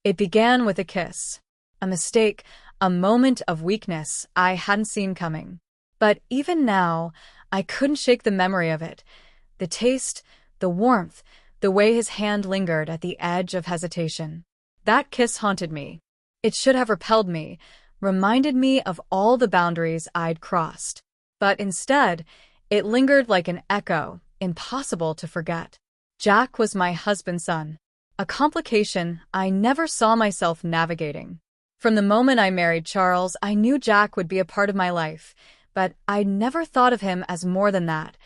It began with a kiss. A mistake, a moment of weakness I hadn't seen coming. But even now, I couldn't shake the memory of it. The taste, the warmth, the way his hand lingered at the edge of hesitation. That kiss haunted me. It should have repelled me, reminded me of all the boundaries I'd crossed. But instead, it lingered like an echo, impossible to forget. Jack was my husband's son, a complication I never saw myself navigating. From the moment I married Charles, I knew Jack would be a part of my life, but I never thought of him as more than that,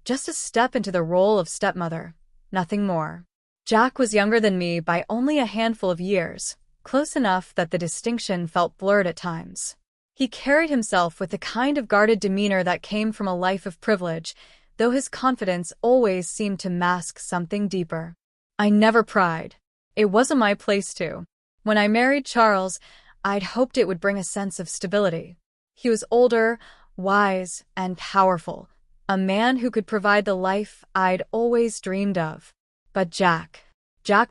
just a step into the role of stepmother, nothing more. Jack was younger than me by only a handful of years, close enough that the distinction felt blurred at times. He carried himself with the kind of guarded demeanor that came from a life of privilege, though his confidence always seemed to mask something deeper. I never pried. It wasn't my place to. When I married Charles, I'd hoped it would bring a sense of stability. He was older, wise, and powerful, a man who could provide the life I'd always dreamed of. But Jack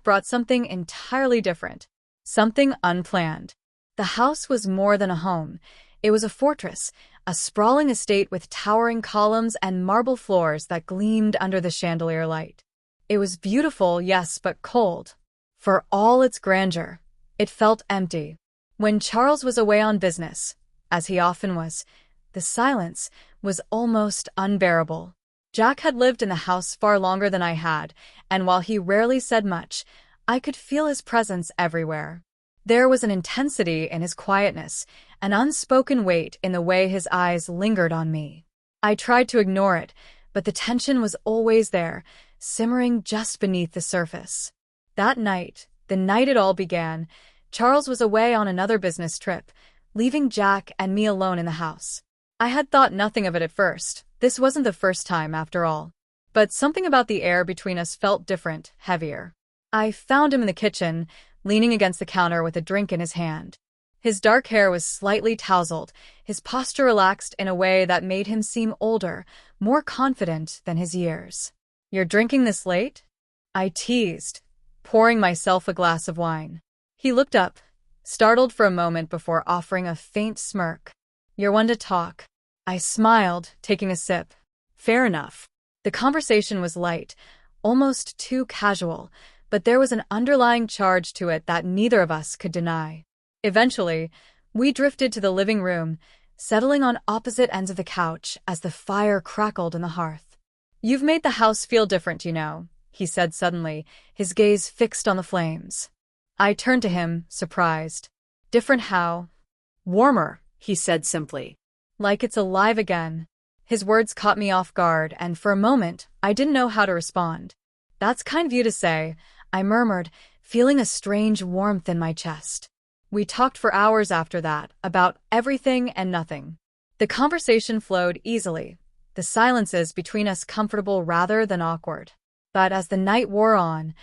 brought something entirely different, something unplanned. The house was more than a home. It was a fortress, a sprawling estate with towering columns and marble floors that gleamed under the chandelier light. It was beautiful, yes, but cold. For all its grandeur, it felt empty. When Charles was away on business, as he often was, the silence was almost unbearable. Jack had lived in the house far longer than I had, and while he rarely said much, I could feel his presence everywhere. There was an intensity in his quietness, an unspoken weight in the way his eyes lingered on me. I tried to ignore it, but the tension was always there, simmering just beneath the surface. That night, the night it all began, Charles was away on another business trip, leaving Jack and me alone in the house. I had thought nothing of it at first. This wasn't the first time, after all. But something about the air between us felt different, heavier. I found him in the kitchen, leaning against the counter with a drink in his hand. His dark hair was slightly tousled, his posture relaxed in a way that made him seem older, more confident than his years. "You're drinking this late?" I teased, pouring myself a glass of wine. He looked up, startled for a moment before offering a faint smirk. "You're one to talk." I smiled, taking a sip. Fair enough. The conversation was light, almost too casual, but there was an underlying charge to it that neither of us could deny. Eventually, we drifted to the living room, settling on opposite ends of the couch as the fire crackled in the hearth. "You've made the house feel different, you know," he said suddenly, his gaze fixed on the flames. I turned to him, surprised. "Different how?" "Warmer," he said simply. "Like it's alive again." His words caught me off guard, and for a moment, I didn't know how to respond. "That's kind of you to say," I murmured, feeling a strange warmth in my chest. We talked for hours after that, about everything and nothing. The conversation flowed easily, the silences between us comfortable rather than awkward. But as the night wore on,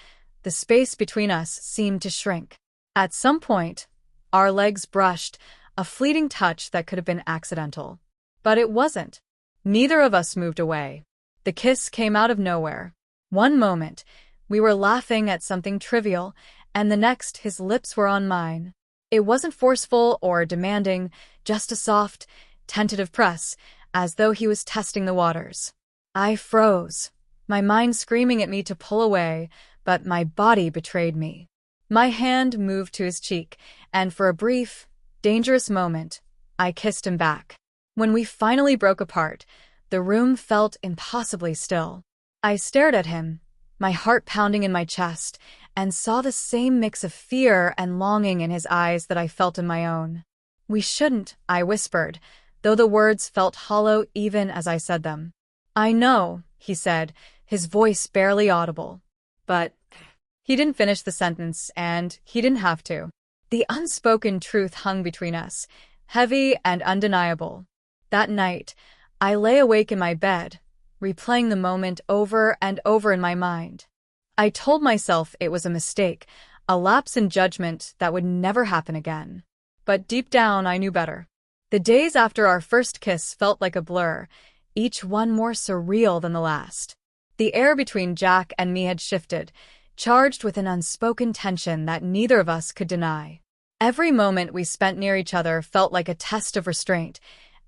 the space between us seemed to shrink. At some point, our legs brushed, a fleeting touch that could have been accidental. But it wasn't. Neither of us moved away. The kiss came out of nowhere. One moment, we were laughing at something trivial, and the next his lips were on mine. It wasn't forceful or demanding, just a soft, tentative press, as though he was testing the waters. I froze, my mind screaming at me to pull away, but my body betrayed me. My hand moved to his cheek, and for a brief, dangerous moment, I kissed him back. When we finally broke apart, the room felt impossibly still. I stared at him, my heart pounding in my chest, and saw the same mix of fear and longing in his eyes that I felt in my own. "We shouldn't," I whispered, though the words felt hollow even as I said them. "I know," he said, his voice barely audible. But he didn't finish the sentence, and he didn't have to. The unspoken truth hung between us, heavy and undeniable. That night, I lay awake in my bed, replaying the moment over and over in my mind. I told myself it was a mistake, a lapse in judgment that would never happen again. But deep down, I knew better. The days after our first kiss felt like a blur, each one more surreal than the last. The air between Jack and me had shifted, charged with an unspoken tension that neither of us could deny. Every moment we spent near each other felt like a test of restraint,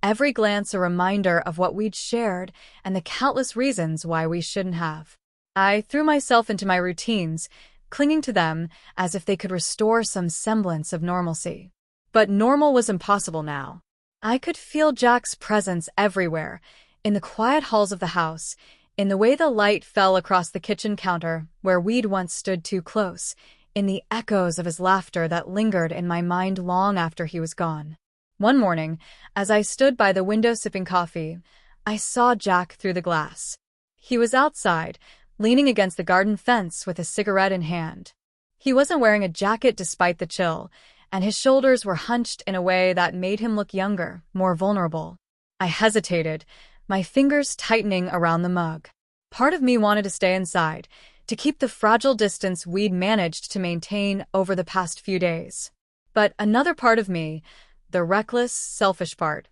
every glance a reminder of what we'd shared and the countless reasons why we shouldn't have. I threw myself into my routines, clinging to them as if they could restore some semblance of normalcy. But normal was impossible now. I could feel Jack's presence everywhere, in the quiet halls of the house, in the way the light fell across the kitchen counter where we'd once stood too close, in the echoes of his laughter that lingered in my mind long after he was gone. One morning, as I stood by the window sipping coffee, I saw Jack through the glass. He was outside, leaning against the garden fence with a cigarette in hand. He wasn't wearing a jacket despite the chill, and his shoulders were hunched in a way that made him look younger, more vulnerable. I hesitated, my fingers tightening around the mug. Part of me wanted to stay inside, to keep the fragile distance we'd managed to maintain over the past few days. But another part of me, the reckless, selfish part,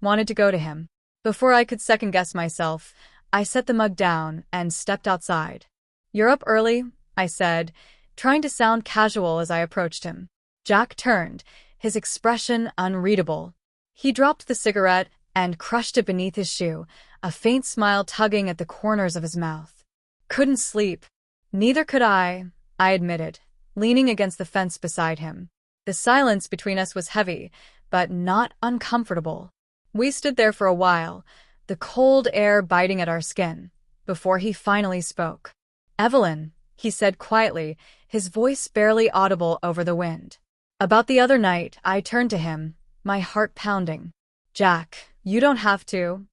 wanted to go to him. Before I could second-guess myself, I set the mug down and stepped outside. "You're up early," I said, trying to sound casual as I approached him. Jack turned, his expression unreadable. He dropped the cigarette and crushed it beneath his shoe, a faint smile tugging at the corners of his mouth. "Couldn't sleep." "Neither could I admitted, leaning against the fence beside him. The silence between us was heavy, but not uncomfortable. We stood there for a while, the cold air biting at our skin, before he finally spoke. "Evelyn," he said quietly, his voice barely audible over the wind. About the other night, I turned to him, my heart pounding. "Jack, you don't have to."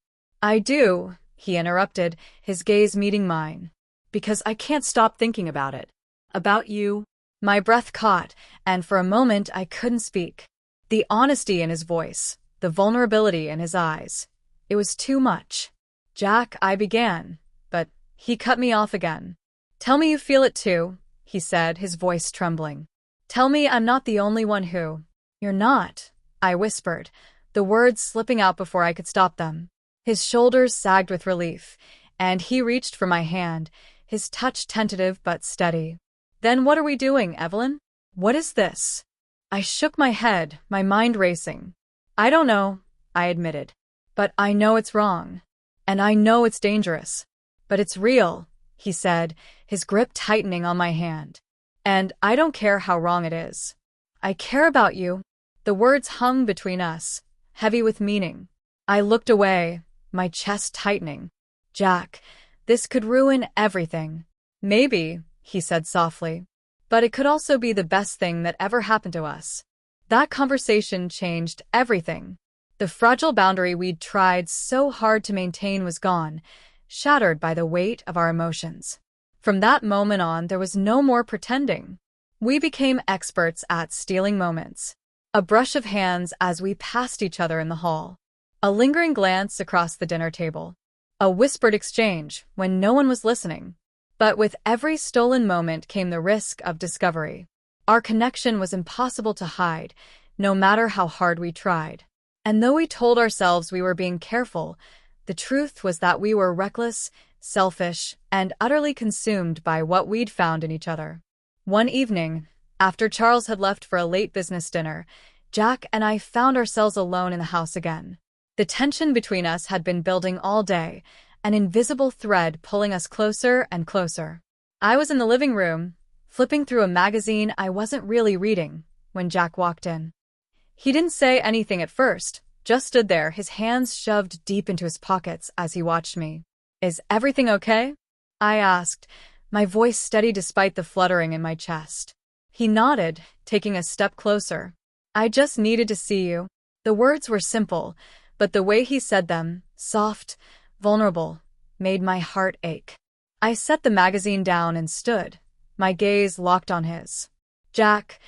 "I do," he interrupted, his gaze meeting mine. "Because I can't stop thinking about it. About you." My breath caught, and for a moment I couldn't speak. The honesty in his voice, the vulnerability in his eyes. It was too much. "Jack," I began, but he cut me off again. "Tell me you feel it too," he said, his voice trembling. "Tell me I'm not the only one who—" "You're not," I whispered, the words slipping out before I could stop them. His shoulders sagged with relief, and he reached for my hand, his touch tentative but steady. "Then what are we doing, Evelyn? What is this?" I shook my head, my mind racing. "I don't know," I admitted. "But I know it's wrong. And I know it's dangerous. But it's real," he said, his grip tightening on my hand. "And I don't care how wrong it is. I care about you." The words hung between us, heavy with meaning. I looked away, my chest tightening. "Jack, this could ruin everything." "Maybe," he said softly. "But it could also be the best thing that ever happened to us." That conversation changed everything. The fragile boundary we'd tried so hard to maintain was gone, shattered by the weight of our emotions. From that moment on, there was no more pretending. We became experts at stealing moments. A brush of hands as we passed each other in the hall. A lingering glance across the dinner table. A whispered exchange when no one was listening. But with every stolen moment came the risk of discovery. Our connection was impossible to hide, no matter how hard we tried. And though we told ourselves we were being careful, the truth was that we were reckless, selfish, and utterly consumed by what we'd found in each other. One evening, after Charles had left for a late business dinner, Jack and I found ourselves alone in the house again. The tension between us had been building all day, an invisible thread pulling us closer and closer. I was in the living room, flipping through a magazine I wasn't really reading, when Jack walked in. He didn't say anything at first, just stood there, his hands shoved deep into his pockets as he watched me. "Is everything okay?" I asked, my voice steady despite the fluttering in my chest. He nodded, taking a step closer. "I just needed to see you." The words were simple, but the way he said them, soft, vulnerable, made my heart ache. I set the magazine down and stood, my gaze locked on his. "Jack,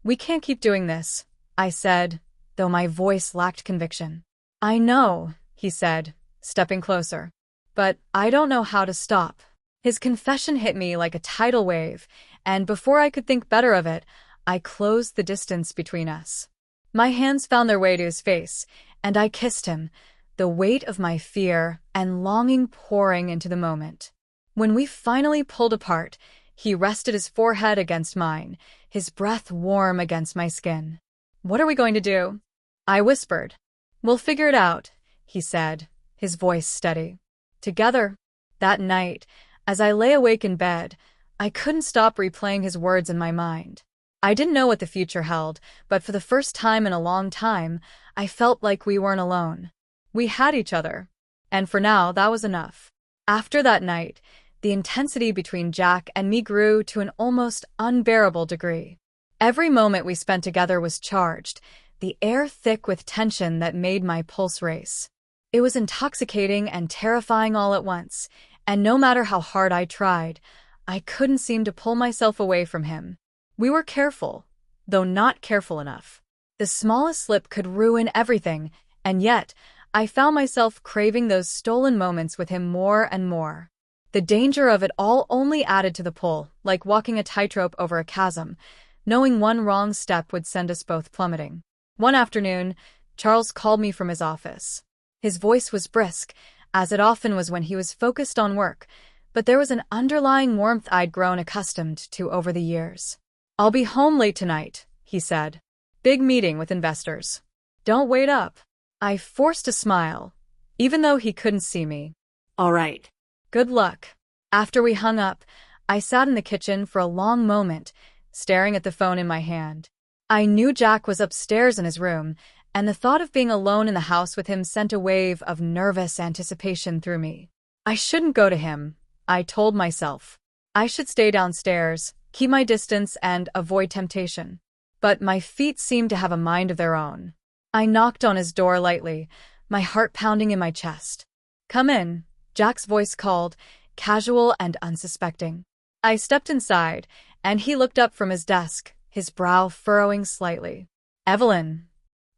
we can't keep doing this," I said, though my voice lacked conviction. "I know," he said, stepping closer. "But I don't know how to stop." His confession hit me like a tidal wave, and before I could think better of it, I closed the distance between us. My hands found their way to his face, and I kissed him, the weight of my fear and longing pouring into the moment. When we finally pulled apart, He rested his forehead against mine, his breath warm against my skin. "What are we going to do?" I whispered. "We'll figure it out," he said, his voice steady. Together. That night, as I lay awake in bed, I couldn't stop replaying his words in my mind. I didn't know what the future held, but for the first time in a long time, I felt like we weren't alone. We had each other. And for now, that was enough. After that night, the intensity between Jack and me grew to an almost unbearable degree. Every moment we spent together was charged, the air thick with tension that made my pulse race. It was intoxicating and terrifying all at once, and no matter how hard I tried, I couldn't seem to pull myself away from him. We were careful, though not careful enough. The smallest slip could ruin everything, and yet I found myself craving those stolen moments with him more and more. The danger of it all only added to the pull, like walking a tightrope over a chasm, knowing one wrong step would send us both plummeting. One afternoon, Charles called me from his office. His voice was brisk, as it often was when he was focused on work, but there was an underlying warmth I'd grown accustomed to over the years. "I'll be home late tonight," he said. "Big meeting with investors. Don't wait up." I forced a smile, even though he couldn't see me. "All right." "Good luck." After we hung up, I sat in the kitchen for a long moment, staring at the phone in my hand. I knew Jack was upstairs in his room, and the thought of being alone in the house with him sent a wave of nervous anticipation through me. I shouldn't go to him, I told myself. I should stay downstairs, keep my distance, and avoid temptation. But my feet seemed to have a mind of their own. I knocked on his door lightly, my heart pounding in my chest. "Come in," Jack's voice called, casual and unsuspecting. I stepped inside, and he looked up from his desk, his brow furrowing slightly. "Evelyn,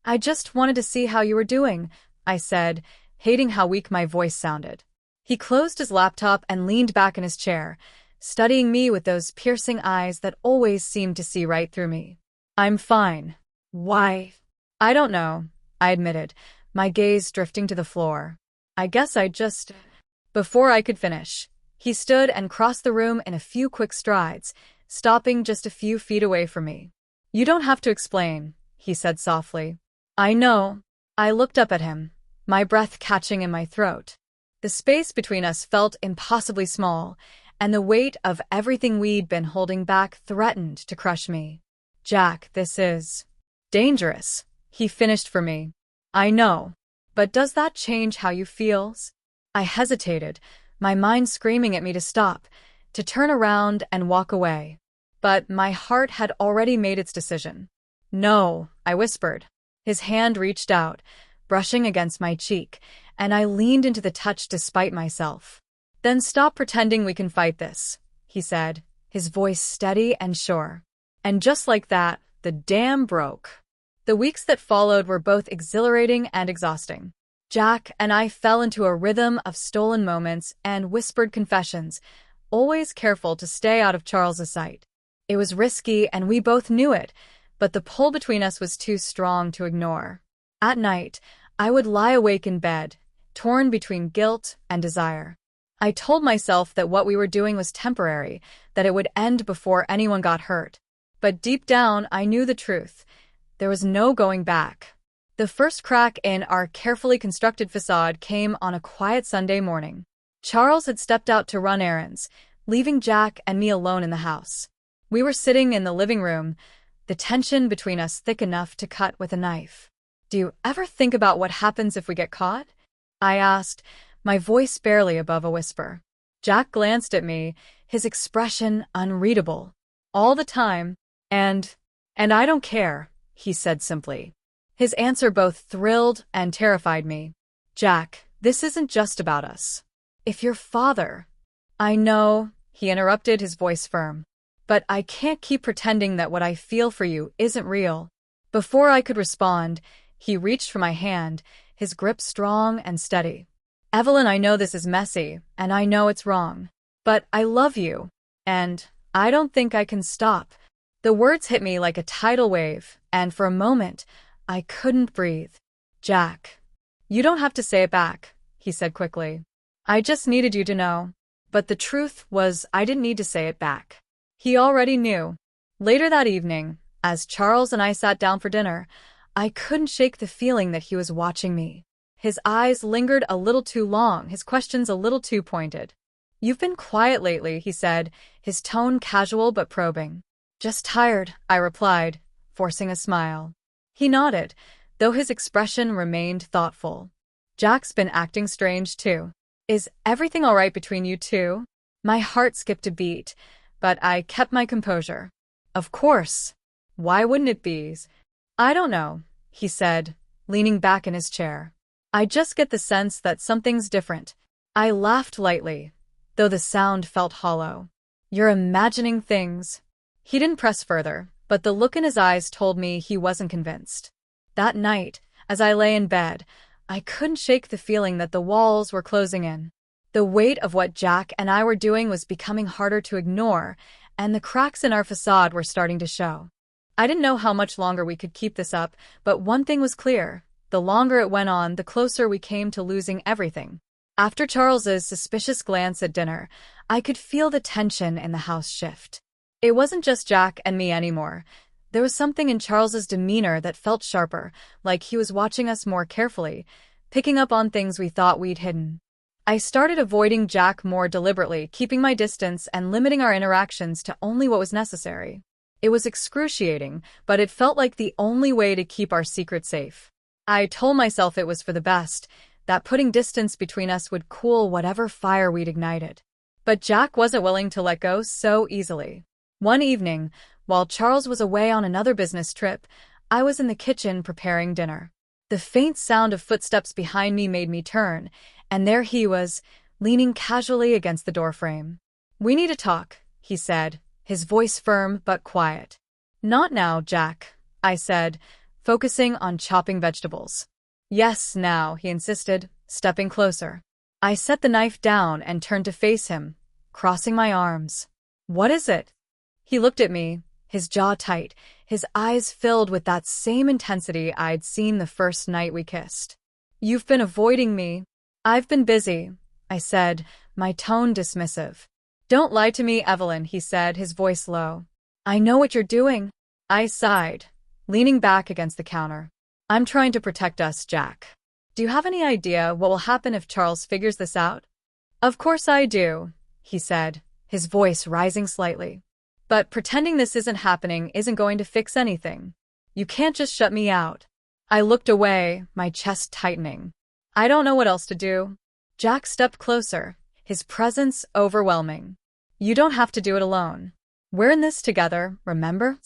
I just wanted to see how you were doing," I said, hating how weak my voice sounded. He closed his laptop and leaned back in his chair, studying me with those piercing eyes that always seemed to see right through me. "I'm fine." "Why?" "I don't know," I admitted, my gaze drifting to the floor. "I guess I just—" Before I could finish, he stood and crossed the room in a few quick strides, stopping just a few feet away from me. "You don't have to explain," he said softly. "I know." I looked up at him, my breath catching in my throat. The space between us felt impossibly small, and the weight of everything we'd been holding back threatened to crush me. "Jack, this is dangerous," he finished for me. "I know, but does that change how you feel?" I hesitated, my mind screaming at me to stop, to turn around and walk away. But my heart had already made its decision. "No," I whispered. His hand reached out, brushing against my cheek, and I leaned into the touch despite myself. "Then stop pretending we can fight this," he said, his voice steady and sure. And just like that, the dam broke. The weeks that followed were both exhilarating and exhausting. Jack and I fell into a rhythm of stolen moments and whispered confessions, always careful to stay out of Charles's sight. It was risky and we both knew it, but the pull between us was too strong to ignore. At night, I would lie awake in bed, torn between guilt and desire. I told myself that what we were doing was temporary, that it would end before anyone got hurt. But deep down, I knew the truth. There was no going back. The first crack in our carefully constructed facade came on a quiet Sunday morning. Charles had stepped out to run errands, leaving Jack and me alone in the house. We were sitting in the living room, the tension between us thick enough to cut with a knife. "Do you ever think about what happens if we get caught?" I asked, my voice barely above a whisper. Jack glanced at me, his expression unreadable. "All the time, and I don't care," he said simply. His answer both thrilled and terrified me. "Jack, this isn't just about us. If your father—" "I know," he interrupted, his voice firm. "But I can't keep pretending that what I feel for you isn't real." Before I could respond, he reached for my hand, his grip strong and steady. "Evelyn, I know this is messy, and I know it's wrong. But I love you, and I don't think I can stop." The words hit me like a tidal wave, and for a moment, I couldn't breathe. "Jack, you don't have to say it back," he said quickly. "I just needed you to know." But the truth was, I didn't need to say it back. He already knew. Later that evening, as Charles and I sat down for dinner, I couldn't shake the feeling that he was watching me. His eyes lingered a little too long, his questions a little too pointed. "You've been quiet lately," he said, his tone casual but probing. "Just tired," I replied, forcing a smile. He nodded, though his expression remained thoughtful. "Jack's been acting strange too. Is everything all right between you two?" My heart skipped a beat, but I kept my composure. "Of course. Why wouldn't it be?" "I don't know," he said, leaning back in his chair. "I just get the sense that something's different." I laughed lightly, though the sound felt hollow. "You're imagining things." He didn't press further, but the look in his eyes told me he wasn't convinced. That night, as I lay in bed, I couldn't shake the feeling that the walls were closing in. The weight of what Jack and I were doing was becoming harder to ignore, and the cracks in our facade were starting to show. I didn't know how much longer we could keep this up, but one thing was clear. The longer it went on, the closer we came to losing everything. After Charles's suspicious glance at dinner, I could feel the tension in the house shift. It wasn't just Jack and me anymore. There was something in Charles's demeanor that felt sharper, like he was watching us more carefully, picking up on things we thought we'd hidden. I started avoiding Jack more deliberately, keeping my distance and limiting our interactions to only what was necessary. It was excruciating, but it felt like the only way to keep our secret safe. I told myself it was for the best, that putting distance between us would cool whatever fire we'd ignited. But Jack wasn't willing to let go so easily. One evening, while Charles was away on another business trip, I was in the kitchen preparing dinner. The faint sound of footsteps behind me made me turn, and there he was, leaning casually against the doorframe. "We need to talk," he said, his voice firm but quiet. "Not now, Jack," I said, focusing on chopping vegetables. "Yes, now," he insisted, stepping closer. I set the knife down and turned to face him, crossing my arms. "What is it?" He looked at me, his jaw tight, his eyes filled with that same intensity I'd seen the first night we kissed. "You've been avoiding me." "I've been busy," I said, my tone dismissive. "Don't lie to me, Evelyn," he said, his voice low. "I know what you're doing." I sighed, leaning back against the counter. "I'm trying to protect us, Jack. Do you have any idea what will happen if Charles figures this out?" "Of course I do," he said, his voice rising slightly. "But pretending this isn't happening isn't going to fix anything. You can't just shut me out." I looked away, my chest tightening. "I don't know what else to do." Jack stepped closer, his presence overwhelming. "You don't have to do it alone. We're in this together, remember?"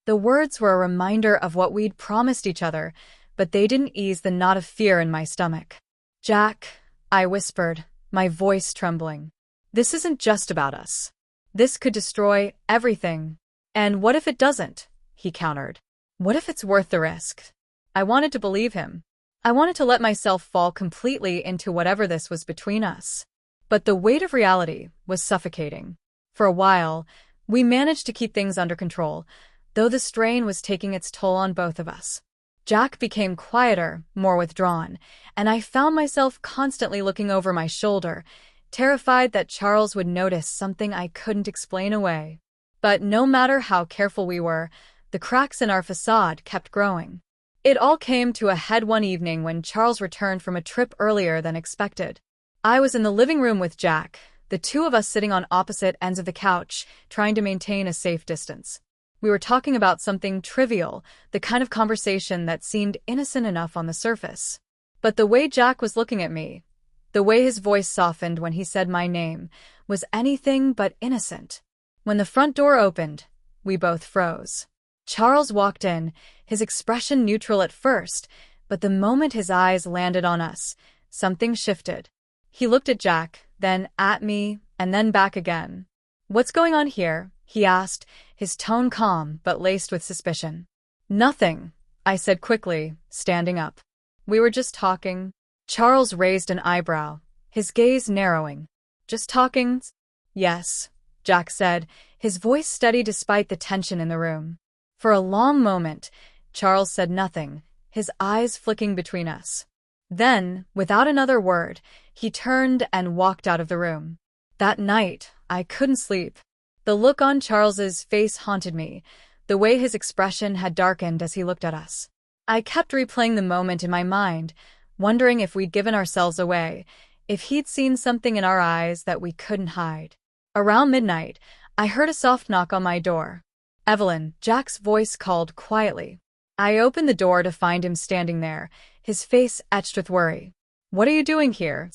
The words were a reminder of what we'd promised each other, but they didn't ease the knot of fear in my stomach. "Jack," I whispered, my voice trembling. "This isn't just about us. This could destroy everything." "And what if it doesn't?" he countered. "What if it's worth the risk?" I wanted to believe him. I wanted to let myself fall completely into whatever this was between us. But the weight of reality was suffocating. For a while, we managed to keep things under control, though the strain was taking its toll on both of us. Jack became quieter, more withdrawn, and I found myself constantly looking over my shoulder, terrified that Charles would notice something I couldn't explain away. But no matter how careful we were, the cracks in our facade kept growing. It all came to a head one evening when Charles returned from a trip earlier than expected. I was in the living room with Jack, the two of us sitting on opposite ends of the couch, trying to maintain a safe distance. We were talking about something trivial, the kind of conversation that seemed innocent enough on the surface. But the way Jack was looking at me, the way his voice softened when he said my name, was anything but innocent. When the front door opened, we both froze. Charles walked in, his expression neutral at first, but the moment his eyes landed on us, something shifted. He looked at Jack, then at me, and then back again. "What's going on here?" he asked, his tone calm but laced with suspicion. "Nothing," I said quickly, standing up. "We were just talking." Charles raised an eyebrow, his gaze narrowing. "Just talking?" "Yes," Jack said, his voice steady despite the tension in the room. For a long moment, Charles said nothing, his eyes flicking between us. Then, without another word, he turned and walked out of the room. That night, I couldn't sleep. The look on Charles's face haunted me, the way his expression had darkened as he looked at us. I kept replaying the moment in my mind, wondering if we'd given ourselves away, if he'd seen something in our eyes that we couldn't hide. Around midnight, I heard a soft knock on my door. "Evelyn," Jack's voice called quietly. I opened the door to find him standing there, his face etched with worry. "What are you doing here?"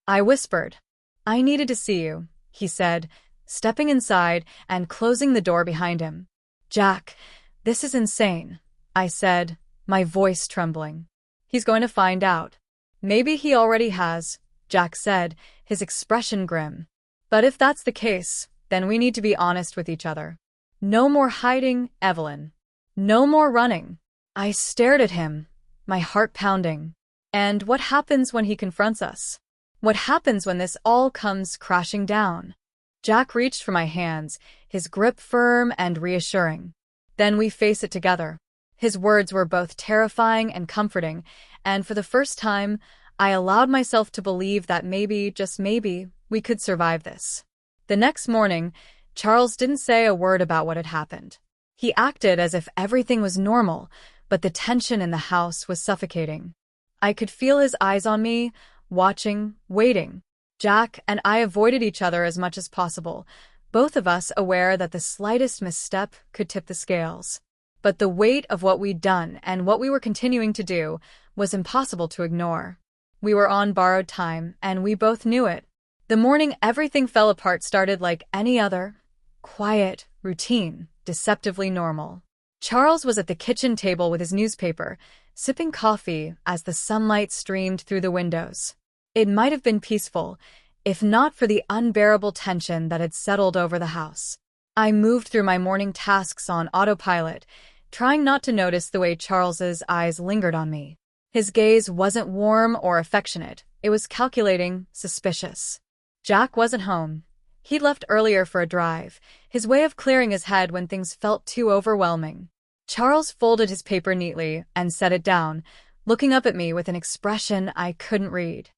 I whispered. "I needed to see you," he said, stepping inside and closing the door behind him. "Jack, this is insane," I said, my voice trembling. "He's going to find out." "Maybe he already has," Jack said, his expression grim. "But if that's the case, then we need to be honest with each other. No more hiding, Evelyn. No more running." I stared at him, my heart pounding. "And what happens when he confronts us? What happens when this all comes crashing down?" Jack reached for my hands, his grip firm and reassuring. "Then we face it together." His words were both terrifying and comforting, and for the first time, I allowed myself to believe that maybe, just maybe, we could survive this. The next morning, Charles didn't say a word about what had happened. He acted as if everything was normal, but the tension in the house was suffocating. I could feel his eyes on me, watching, waiting. Jack and I avoided each other as much as possible, both of us aware that the slightest misstep could tip the scales. But the weight of what we'd done and what we were continuing to do was impossible to ignore. We were on borrowed time, and we both knew it. The morning everything fell apart started like any other, quiet, routine, deceptively normal. Charles was at the kitchen table with his newspaper, sipping coffee as the sunlight streamed through the windows. It might have been peaceful, if not for the unbearable tension that had settled over the house. I moved through my morning tasks on autopilot, trying not to notice the way Charles's eyes lingered on me. His gaze wasn't warm or affectionate, it was calculating, suspicious. Jack wasn't home. He'd left earlier for a drive, his way of clearing his head when things felt too overwhelming. Charles folded his paper neatly and set it down, looking up at me with an expression I couldn't read.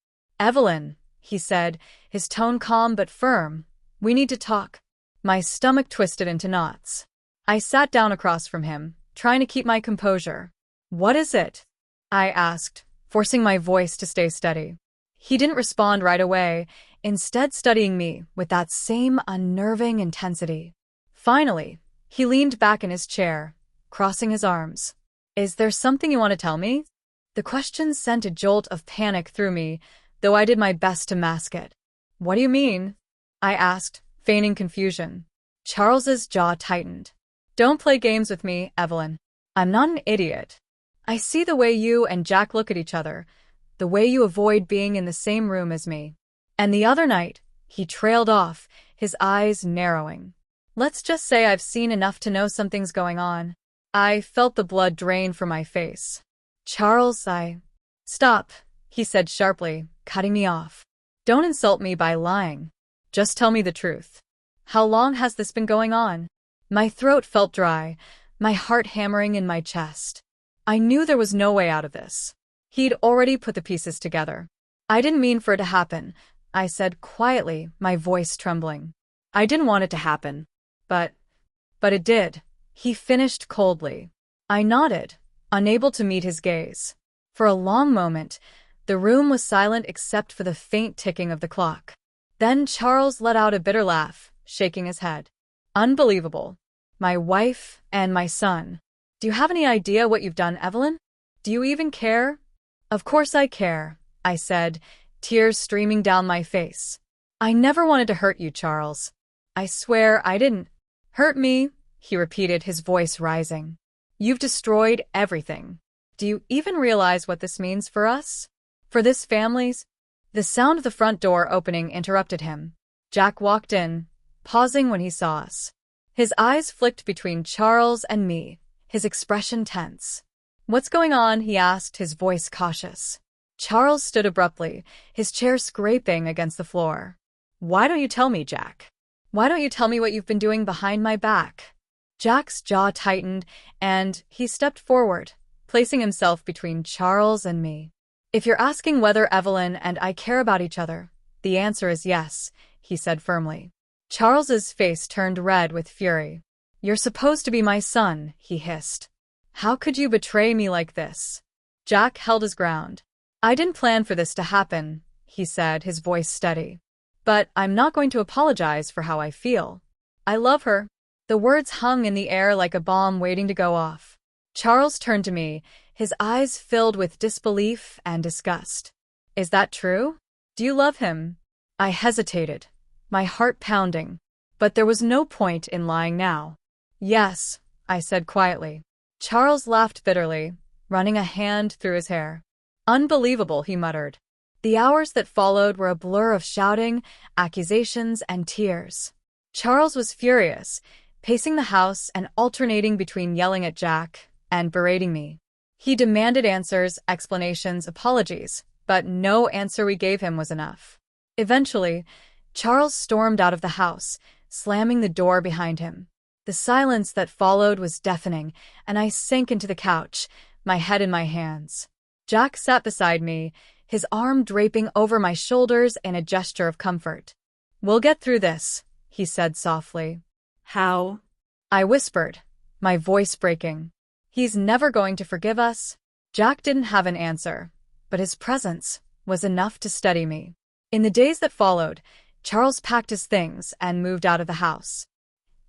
"Evelyn," he said, his tone calm but firm, "we need to talk." My stomach twisted into knots. I sat down across from him, trying to keep my composure. "What is it?" I asked, forcing my voice to stay steady. He didn't respond right away, instead studying me with that same unnerving intensity. Finally, he leaned back in his chair, crossing his arms. "Is there something you want to tell me?" The question sent a jolt of panic through me, though I did my best to mask it. "What do you mean?" I asked, feigning confusion. Charles's jaw tightened. "Don't play games with me, Evelyn. I'm not an idiot. I see the way you and Jack look at each other, the way you avoid being in the same room as me." And the other night, he trailed off, his eyes narrowing. "Let's just say I've seen enough to know something's going on." I felt the blood drain from my face. "Charles, Stop," he said sharply, cutting me off. "Don't insult me by lying. Just tell me the truth. How long has this been going on?" My throat felt dry, my heart hammering in my chest. I knew there was no way out of this. He'd already put the pieces together. "I didn't mean for it to happen," I said quietly, my voice trembling. "I didn't want it to happen. But it did," he finished coldly. I nodded, unable to meet his gaze. For a long moment, the room was silent except for the faint ticking of the clock. Then Charles let out a bitter laugh, shaking his head. "Unbelievable. My wife and my son. Do you have any idea what you've done, Evelyn? Do you even care?" "Of course I care," I said, tears streaming down my face. "I never wanted to hurt you, Charles. I swear I didn't." "Hurt me?" he repeated, his voice rising. "You've destroyed everything. Do you even realize what this means for us? For this family's?" The sound of the front door opening interrupted him. Jack walked in, pausing when he saw us. His eyes flicked between Charles and me, his expression tense. "What's going on?" he asked, his voice cautious. Charles stood abruptly, his chair scraping against the floor. "Why don't you tell me, Jack? Why don't you tell me what you've been doing behind my back?" Jack's jaw tightened, and he stepped forward, placing himself between Charles and me. "If you're asking whether Evelyn and I care about each other, the answer is yes," he said firmly. Charles's face turned red with fury. "You're supposed to be my son," he hissed. "How could you betray me like this?" Jack held his ground. "I didn't plan for this to happen," he said, his voice steady. "But I'm not going to apologize for how I feel. I love her." The words hung in the air like a bomb waiting to go off. Charles turned to me, his eyes filled with disbelief and disgust. "Is that true? Do you love him?" I hesitated, my heart pounding. But there was no point in lying now. "Yes," I said quietly. Charles laughed bitterly, running a hand through his hair. "Unbelievable," he muttered. The hours that followed were a blur of shouting, accusations, and tears. Charles was furious, pacing the house and alternating between yelling at Jack and berating me. He demanded answers, explanations, apologies, but no answer we gave him was enough. Eventually, Charles stormed out of the house, slamming the door behind him. The silence that followed was deafening, and I sank into the couch, my head in my hands. Jack sat beside me, his arm draping over my shoulders in a gesture of comfort. "We'll get through this," he said softly. "How?" I whispered, my voice breaking. "He's never going to forgive us." Jack didn't have an answer, but his presence was enough to steady me. In the days that followed, Charles packed his things and moved out of the house.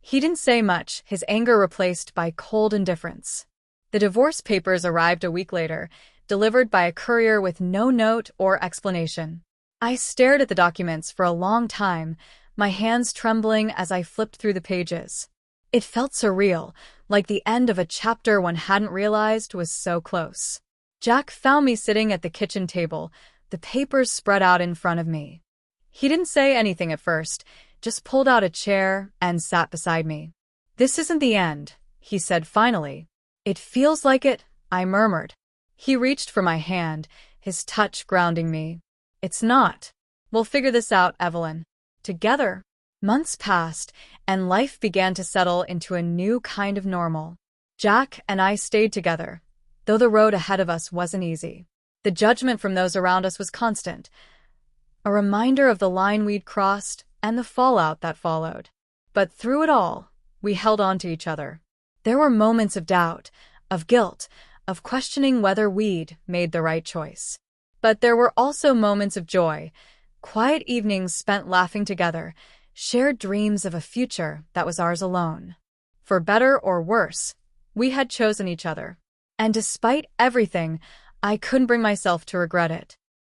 He didn't say much, his anger replaced by cold indifference. The divorce papers arrived a week later, delivered by a courier with no note or explanation. I stared at the documents for a long time, my hands trembling as I flipped through the pages. It felt surreal, like the end of a chapter one hadn't realized was so close. Jack found me sitting at the kitchen table, the papers spread out in front of me. He didn't say anything at first, just pulled out a chair and sat beside me. "This isn't the end," he said finally. "It feels like it," I murmured. He reached for my hand, his touch grounding me. "It's not. We'll figure this out, Evelyn. Together." Months passed, and life began to settle into a new kind of normal. Jack and I stayed together, though the road ahead of us wasn't easy. The judgment from those around us was constant, a reminder of the line we'd crossed and the fallout that followed. But through it all, we held on to each other. There were moments of doubt, of guilt, of questioning whether we'd made the right choice. But there were also moments of joy, quiet evenings spent laughing together, shared dreams of a future that was ours alone. For better or worse, we had chosen each other. And despite everything, I couldn't bring myself to regret it.